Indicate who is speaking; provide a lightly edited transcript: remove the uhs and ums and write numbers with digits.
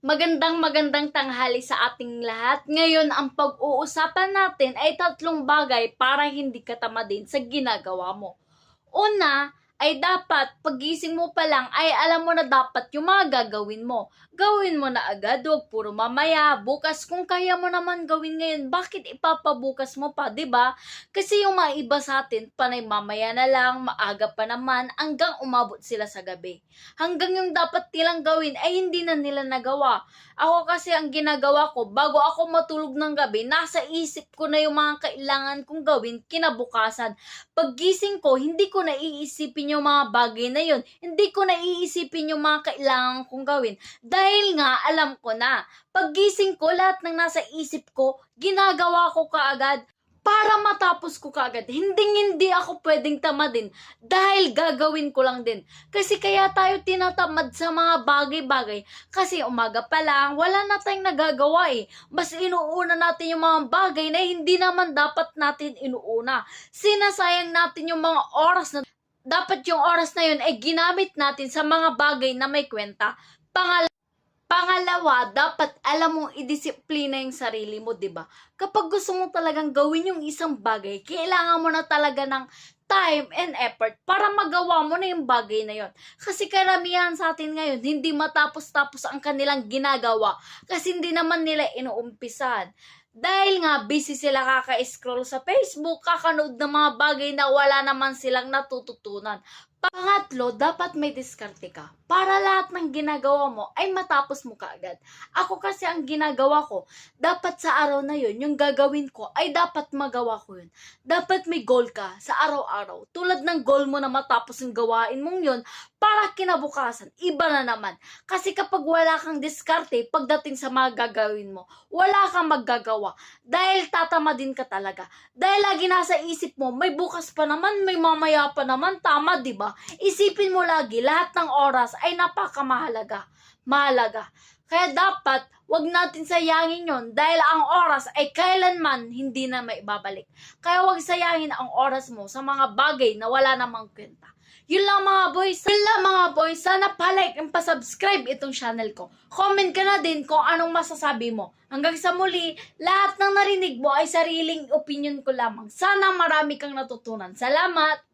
Speaker 1: Magandang tanghali sa ating lahat. Ngayon, ang pag-uusapan natin ay 3 bagay para hindi ka tamadin sa ginagawa mo. Una, ay dapat pagising mo pa lang ay alam mo na dapat yung mga gagawin mo. Gawin mo na agad, huwag puro mamaya, bukas. Kung kaya mo naman gawin ngayon, bakit ipapabukas mo pa, 'di ba? Kasi yung mga iba sa atin, panay mamaya na lang, maaga pa naman, hanggang umabot sila sa gabi. Hanggang yung dapat nilang gawin ay hindi na nila nagawa. Ako kasi ang ginagawa ko, bago ako matulog ng gabi, nasa isip ko na yung mga kailangan kong gawin kinabukasan. Paggising ko, hindi ko naiisipin yung mga bagay na yun. Hindi ko naiisipin yung mga kailangan kong gawin. Dahil nga, alam ko na. Paggising ko, lahat ng nasa isip ko, ginagawa ko kaagad para matapos ko kaagad. Hindi ako pwedeng tamadin dahil gagawin ko lang din. Kasi kaya tayo tinatamad sa mga bagay-bagay. Kasi umaga pa lang, wala na tayong nagagawa eh. Mas inuuna natin yung mga bagay na hindi naman dapat natin inuuna. Sinasayang natin yung mga oras na dapat yung oras na yun ay ginamit natin sa mga bagay na may kwenta. Pangalawa, dapat alam mong idisiplina yung sarili mo, 'di ba? Kapag gusto mo talagang gawin yung isang bagay, kailangan mo na talaga ng time and effort para magawa mo na yung bagay na yon. Kasi karamihan sa atin ngayon, hindi matapos-tapos ang kanilang ginagawa kasi hindi naman nila inuumpisahan. Dahil nga busy sila kaka-scroll sa Facebook, kakanood ng mga bagay na wala naman silang natututunan. Pangatlo, dapat may diskarte ka para lahat ng ginagawa mo ay matapos mo kaagad. Ako kasi ang ginagawa ko, dapat sa araw na yun, yung gagawin ko ay dapat magawa ko yun. Dapat may goal ka sa araw-araw. Tulad ng goal mo na matapos yung gawain mong yun, para kinabukasan, iba na naman. Kasi kapag wala kang diskarte, pagdating sa mga gagawin mo, wala kang maggagawa. Dahil tatama din ka talaga. Dahil lagi nasa isip mo, may bukas pa naman, may mamaya pa naman, tama, di ba? Isipin mo lagi, lahat ng oras ay napakamahalaga. Mahalaga. Kaya dapat, wag natin sayangin yon dahil ang oras ay kailanman hindi na maibabalik. Kaya wag sayangin ang oras mo sa mga bagay na wala namang kwenta. Yun lang mga boys. Sana pa-like and pa-subscribe itong channel ko. Comment ka na din kung anong masasabi mo. Hanggang sa muli, lahat ng narinig mo ay sariling opinion ko lamang. Sana marami kang natutunan. Salamat!